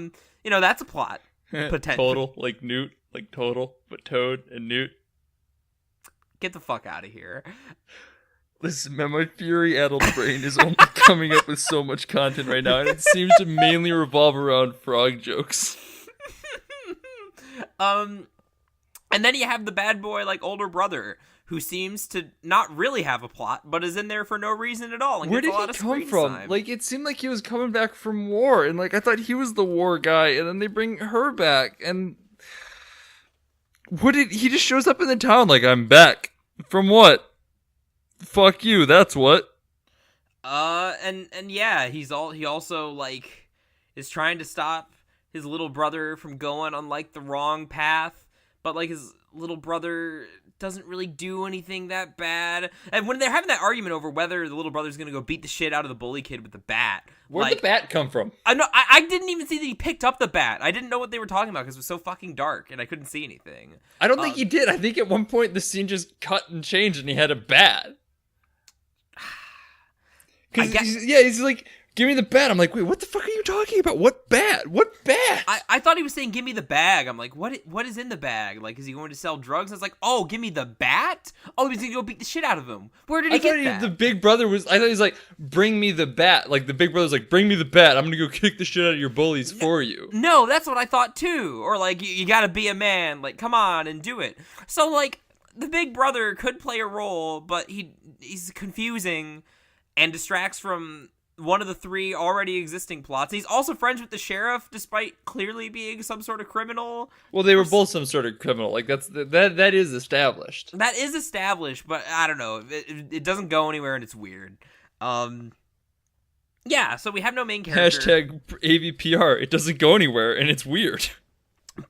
that's a plot. Potential. Total, like Newt, like total, but Toad and Newt. Get the fuck out of here. Listen, man, my fury-addled brain is only coming up with so much content right now, and it seems to mainly revolve around frog jokes. And then you have the bad boy, like, older brother, who seems to not really have a plot, but is in there for no reason at all. And where did he come from? Time. Like, it seemed like he was coming back from war, and, like, I thought he was the war guy, and then they bring her back, and he just shows up in the town like, I'm back. From what? Fuck you, that's what. And yeah, he also, like, is trying to stop his little brother from going on like the wrong path, but like his little brother doesn't really do anything that bad. And when they're having that argument over whether the little brother's gonna go beat the shit out of the bully kid with the bat, where'd the bat come from? I didn't even see that he picked up the bat. I didn't know what they were talking about because it was so fucking dark and I couldn't see anything. I don't think he did. I think at one point the scene just cut and changed and he had a bat. Because he's like, give me the bat. I'm like, wait, what the fuck are you talking about? What bat? What bat? I thought he was saying, give me the bag. I'm like, what is in the bag? Like, is he going to sell drugs? I was like, oh, give me the bat? Oh, he's going to go beat the shit out of him. Where did he get that? The big brother was, I thought he was like, bring me the bat. Like, the big brother's like, bring me the bat. I'm going to go kick the shit out of your bullies for you. No, that's what I thought too. Or like, you got to be a man. Like, come on and do it. So like, the big brother could play a role, but he's confusing and distracts from one of the 3 already existing plots. He's also friends with the sheriff, despite clearly being some sort of criminal. Well, they were both some sort of criminal. Like that is established. That is established, but I don't know. It doesn't go anywhere, and it's weird. Yeah. So we have no main character. Hashtag AVPR. It doesn't go anywhere, and it's weird.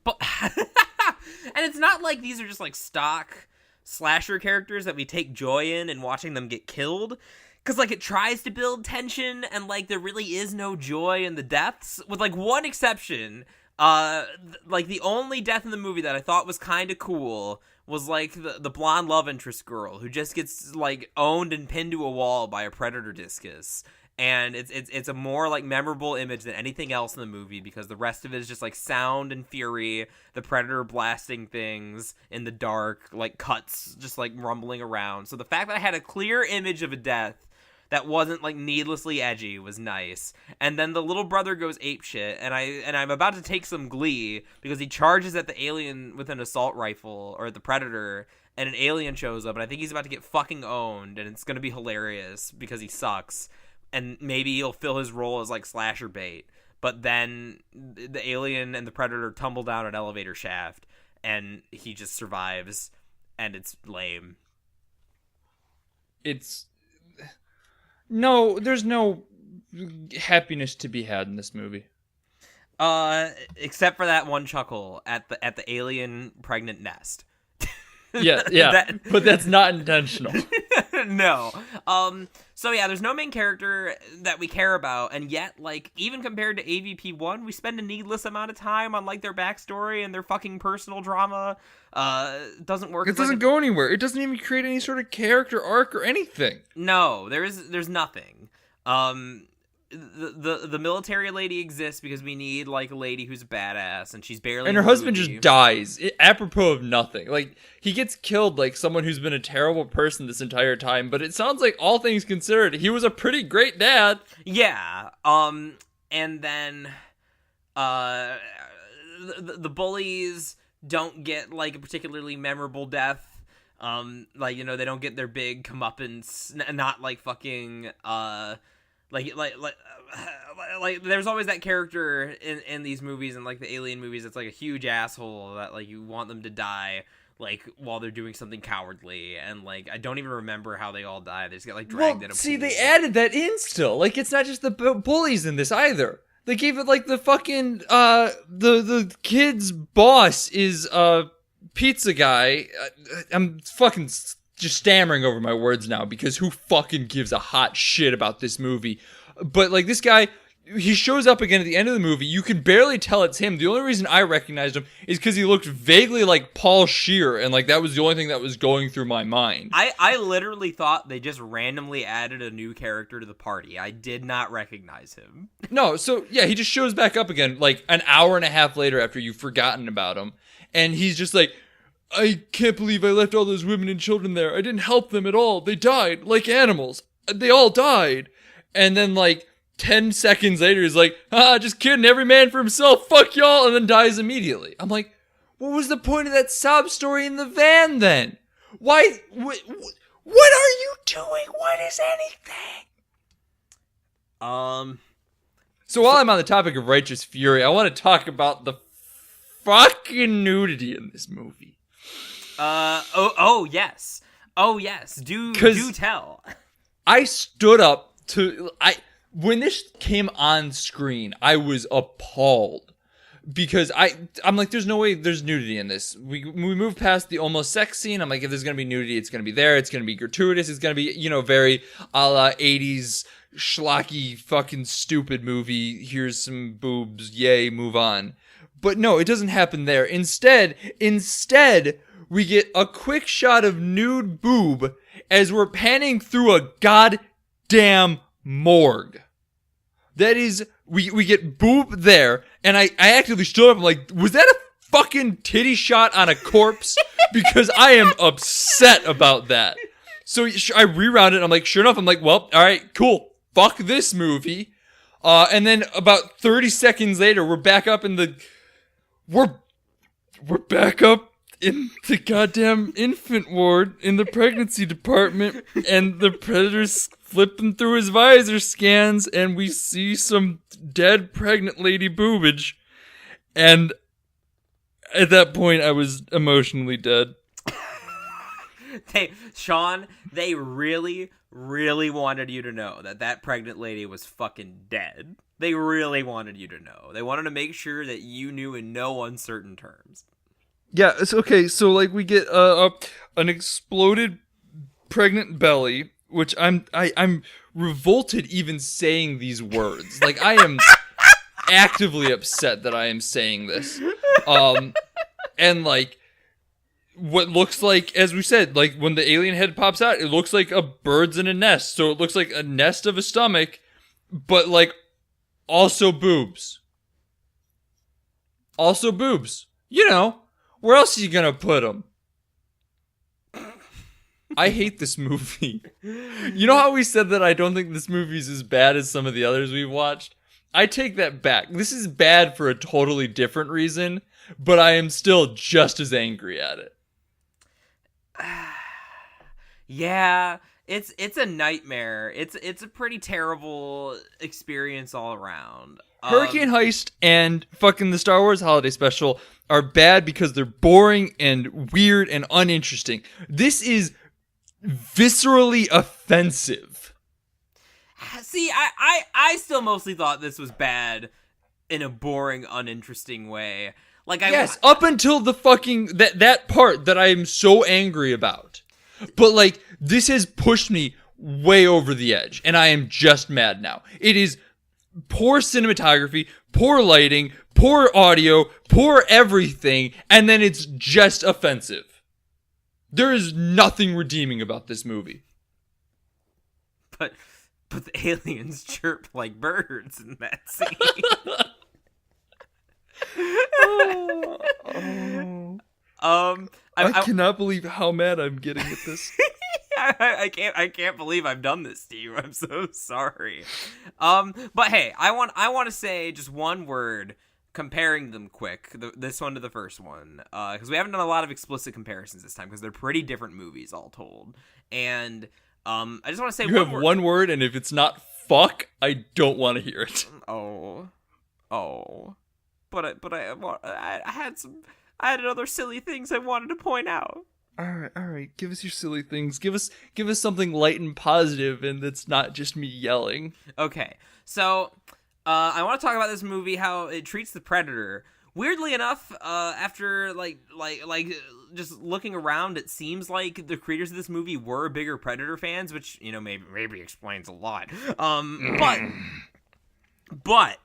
But and it's not like these are just like stock slasher characters that we take joy in watching them get killed. Because, like, it tries to build tension, and, like, there really is no joy in the deaths. With, like, one exception, like, the only death in the movie that I thought was kind of cool was, like, the blonde love interest girl who just gets, like, owned and pinned to a wall by a predator discus. And it's a more, like, memorable image than anything else in the movie, because the rest of it is just, like, sound and fury, the predator blasting things in the dark, like, cuts just, like, rumbling around. So the fact that I had a clear image of a death that wasn't like needlessly edgy was nice. And then the little brother goes apeshit, and I'm about to take some glee because he charges at the alien with an assault rifle, or the predator, and an alien shows up, and I think he's about to get fucking owned, and it's gonna be hilarious because he sucks, and maybe he'll fill his role as like slasher bait. But then the alien and the predator tumble down an elevator shaft, and he just survives, and it's lame. No, there's no happiness to be had in this movie. Except for that one chuckle at the alien pregnant nest. Yeah, but that's not intentional. No. So yeah, there's no main character that we care about, and yet, like, even compared to AvP 1, we spend a needless amount of time on, like, their backstory and their fucking personal drama. Doesn't work. It doesn't go anywhere. It doesn't even create any sort of character arc or anything. No, there's nothing. The military lady exists because we need, like, a lady who's badass, and she's barely. And her husband just dies, apropos of nothing. Like, he gets killed like someone who's been a terrible person this entire time, but it sounds like, all things considered, he was a pretty great dad. Yeah. And then, the bullies don't get, like, a particularly memorable death. Like, you know, they don't get their big comeuppance, not like fucking, like there's always that character in these movies and like the alien movies that's like a huge asshole that like you want them to die like while they're doing something cowardly, and like I don't even remember how they all die. They just get like dragged in a pool. They added that in still. Like, it's not just the bullies in this either. They gave it like the fucking the kid's boss is pizza guy. I'm fucking just stammering over my words now because who fucking gives a hot shit about this movie? But like, this guy, he shows up again at the end of the movie. You can barely tell it's him. The only reason I recognized him is because he looked vaguely like Paul Scheer, and like that was the only thing that was going through my mind. I literally thought they just randomly added a new character to the party. I did not recognize him. No, so yeah, he just shows back up again like an hour and a half later after you've forgotten about him, and he's just like, I can't believe I left all those women and children there. I didn't help them at all. They died like animals. They all died. And then like 10 seconds later, he's like, just kidding. Every man for himself. Fuck y'all. And then dies immediately. I'm like, what was the point of that sob story in the van then? Why? What are you doing? What is anything? So while I'm on the topic of righteous fury, I want to talk about the fucking nudity in this movie. Oh yes. Do tell. I stood up when this came on screen, I was appalled. Because I'm like, there's no way there's nudity in this. We move past the almost sex scene. I'm like, if there's going to be nudity, it's going to be there. It's going to be gratuitous. It's going to be, very a la 80s schlocky fucking stupid movie. Here's some boobs. Yay, move on. But no, it doesn't happen there. Instead, we get a quick shot of nude boob as we're panning through a goddamn morgue. That is, we get boob there, and I actively stood up. I'm like, was that a fucking titty shot on a corpse? Because I am upset about that. So I rewound it. I'm like, sure enough, I'm like, well, all right, cool. Fuck this movie. And then about 30 seconds later, we're back up in the, we're back up in the goddamn infant ward in the pregnancy department, and the Predator's flipping through his visor scans, and we see some dead pregnant lady boobage. And at that point, I was emotionally dead. Sean, they really, really wanted you to know that pregnant lady was fucking dead. They really wanted you to know. They wanted to make sure that you knew in no uncertain terms. Yeah, it's okay. So like we get an exploded pregnant belly, which I'm revolted even saying these words. Like I am actively upset that I am saying this. And like what looks like, as we said, like when the alien head pops out, it looks like a bird's in a nest. So it looks like a nest of a stomach, but like also boobs. Also boobs. Where else are you gonna put them? I hate this movie. You know how we said that I don't think this movie's as bad as some of the others we've watched? I take that back. This is bad for a totally different reason, but I am still just as angry at it. Yeah, it's a nightmare. It's a pretty terrible experience all around. Hurricane Heist and fucking the Star Wars Holiday Special are bad because they're boring and weird and uninteresting. This is viscerally offensive. See, I still mostly thought this was bad in a boring, uninteresting way. Yes, up until the fucking that part that I am so angry about. But like this has pushed me way over the edge, and I am just mad now. It is poor cinematography, poor lighting, poor audio, poor everything, and then it's just offensive. There is nothing redeeming about this movie. But the aliens chirp like birds in that scene. I cannot believe how mad I'm getting at this. I can't believe I've done this to you. I'm so sorry. But hey, I want to say just one word comparing them quick. This one to the first one, because we haven't done a lot of explicit comparisons this time because they're pretty different movies all told. And I just want to say you have one word, and if it's not fuck, I don't want to hear it. Oh, but I had other silly things I wanted to point out. All right. Give us your silly things. Give us something light and positive, and that's not just me yelling. Okay, so I want to talk about this movie, how it treats the Predator. Weirdly enough, after like just looking around, it seems like the creators of this movie were bigger Predator fans, which maybe explains a lot. But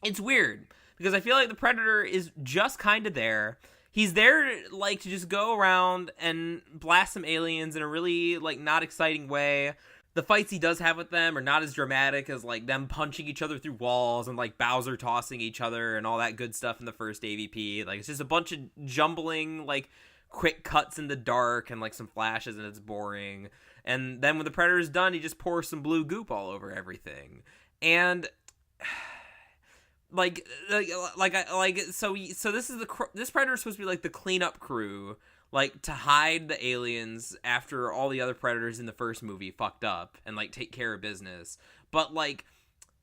it's weird because I feel like the Predator is just kind of there. He's there, like, to just go around and blast some aliens in a really, like, not exciting way. The fights he does have with them are not as dramatic as, like, them punching each other through walls and, like, Bowser tossing each other and all that good stuff in the first AvP. Like, it's just a bunch of jumbling, like, quick cuts in the dark and, like, some flashes, and it's boring. And then when the Predator's done, he just pours some blue goop all over everything. And so this is this Predator's supposed to be like the cleanup crew, like to hide the aliens after all the other Predators in the first movie fucked up and like take care of business. But like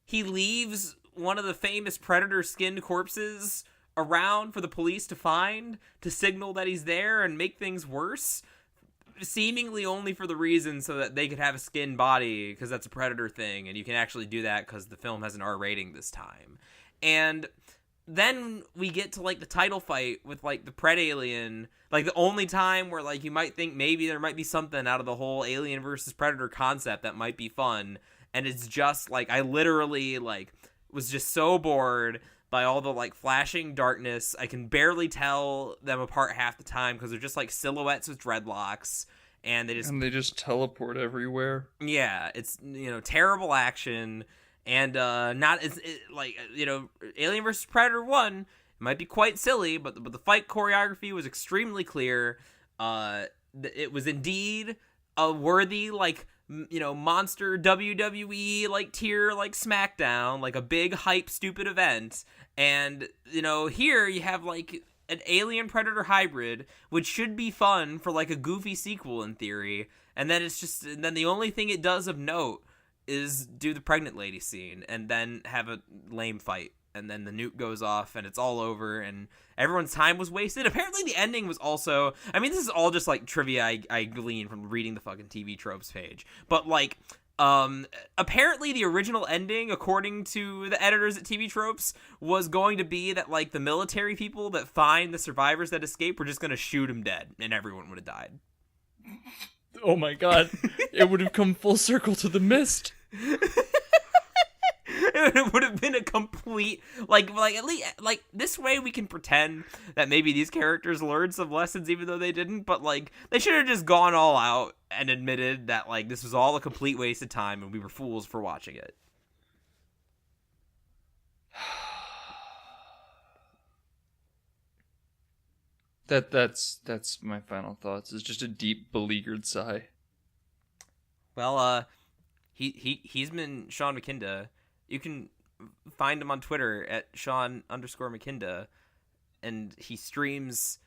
he leaves one of the famous Predator skinned corpses around for the police to find to signal that he's there and make things worse. seemingly only for the reason so that they could have a skin body, because that's a Predator thing, and you can actually do that because the film has an R rating this time. And then we get to, like, the title fight with, like, the Pred Alien, like, the only time where, like, you might think maybe there might be something out of the whole Alien versus Predator concept that might be fun, and it's just, like, I literally, like, was just so bored by all the, like, flashing darkness. I can barely tell them apart half the time because they're just, like, silhouettes with dreadlocks, and they just teleport everywhere. Yeah, it's, you know, terrible action. And Alien vs. Predator 1 might be quite silly, but the fight choreography was extremely clear. It was indeed a worthy, like, you know, monster WWE, like, tier, like, SmackDown, like a big hype stupid event. And, you know, here you have, like, an Alien Predator hybrid, which should be fun for, like, a goofy sequel in theory. And then then the only thing it does of note is do the pregnant lady scene and then have a lame fight, and then the nuke goes off and it's all over and everyone's time was wasted. Apparently the ending was also, I mean, this is all just, like, trivia I gleaned from reading the fucking TV Tropes page, but, like, apparently the original ending, according to the editors at TV Tropes, was going to be that, like, the military people that find the survivors that escape were just gonna shoot them dead and everyone would have died. Oh my god, it would have come full circle to the Mist. It would have been a complete, like at least, like, this way we can pretend that maybe these characters learned some lessons even though they didn't, but, like, they should have just gone all out and admitted that, like, this was all a complete waste of time and we were fools for watching it. That's my final thoughts. It's just a deep, beleaguered sigh. Well, he's been Sean McKinda. You can find him on Twitter at Sean_McKinda, and he streams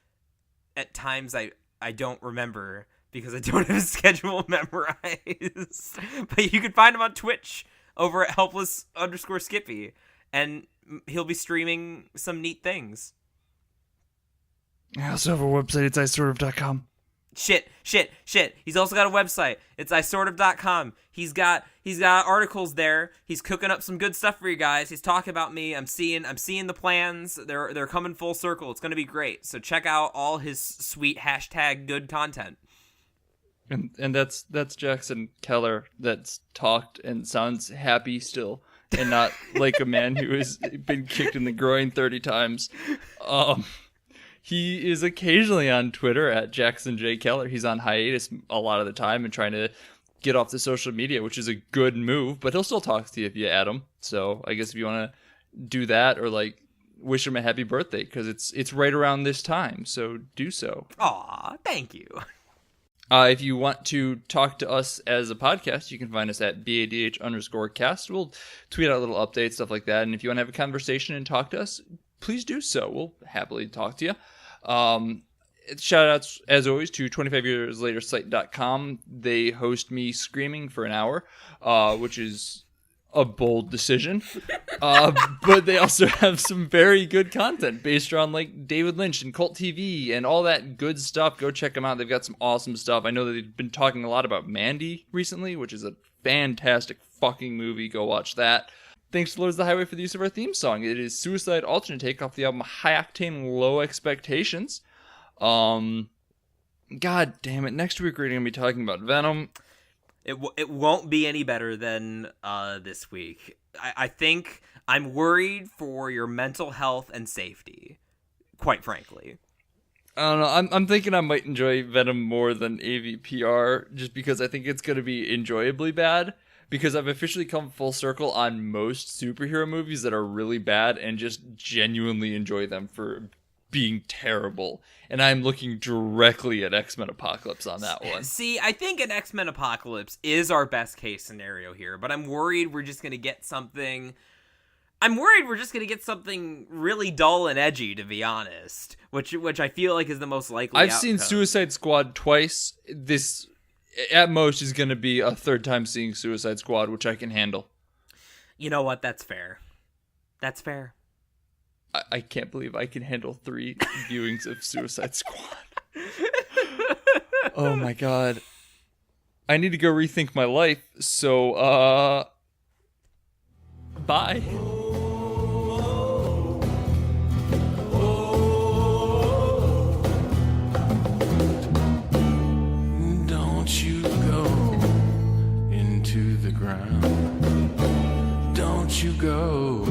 at times I don't remember because I don't have his schedule memorized. But you can find him on Twitch over at Helpless_Skippy, and he'll be streaming some neat things. I also have a website. It's isortof.com. Shit. He's also got a website. It's isortof.com. He's got articles there. He's cooking up some good stuff for you guys. He's talking about me. I'm seeing the plans. They're coming full circle. It's going to be great. So check out all his sweet #good content. And that's Jackson Keller that's talked and sounds happy still, and not like a man who has been kicked in the groin 30 times. He is occasionally on Twitter at Jackson J. Keller. He's on hiatus a lot of the time and trying to get off the social media, which is a good move, but he'll still talk to you if you add him. So I guess if you want to do that or, like, wish him a happy birthday, because it's right around this time, so do so. Aw, thank you. If you want to talk to us as a podcast, you can find us at BADH_cast. We'll tweet out little updates, stuff like that. And if you want to have a conversation and talk to us, please do so. We'll happily talk to you. Shout outs, as always, to 25yearslatersite.com. They host me screaming for an hour, which is a bold decision. But they also have some very good content based around, like, David Lynch and Cult TV and all that good stuff. Go check them out. They've got some awesome stuff. I know that they've been talking a lot about Mandy recently, which is a fantastic fucking movie. Go watch that. Thanks to Lords of the Highway for the use of our theme song. It is Suicide alternate take off the album High Octane Low Expectations. God damn it. Next week we're going to be talking about Venom. It won't be any better than this week. I think I'm worried for your mental health and safety, quite frankly. I don't know. I'm thinking I might enjoy Venom more than AVPR, just because I think it's going to be enjoyably bad. Because I've officially come full circle on most superhero movies that are really bad and just genuinely enjoy them for being terrible. And I'm looking directly at X-Men Apocalypse on that one. See, I think an X-Men Apocalypse is our best case scenario here, but I'm worried we're just going to get something... really dull and edgy, to be honest, which I feel like is the most likely I've outcome. seen Suicide Squad twice. This, at most, is going to be a third time seeing Suicide Squad, which I can handle. You know what? That's fair. That's fair. I can't believe I can handle 3 viewings of Suicide Squad. Oh my god. I need to go rethink my life, so, bye. Don't you go into the ground. Don't you go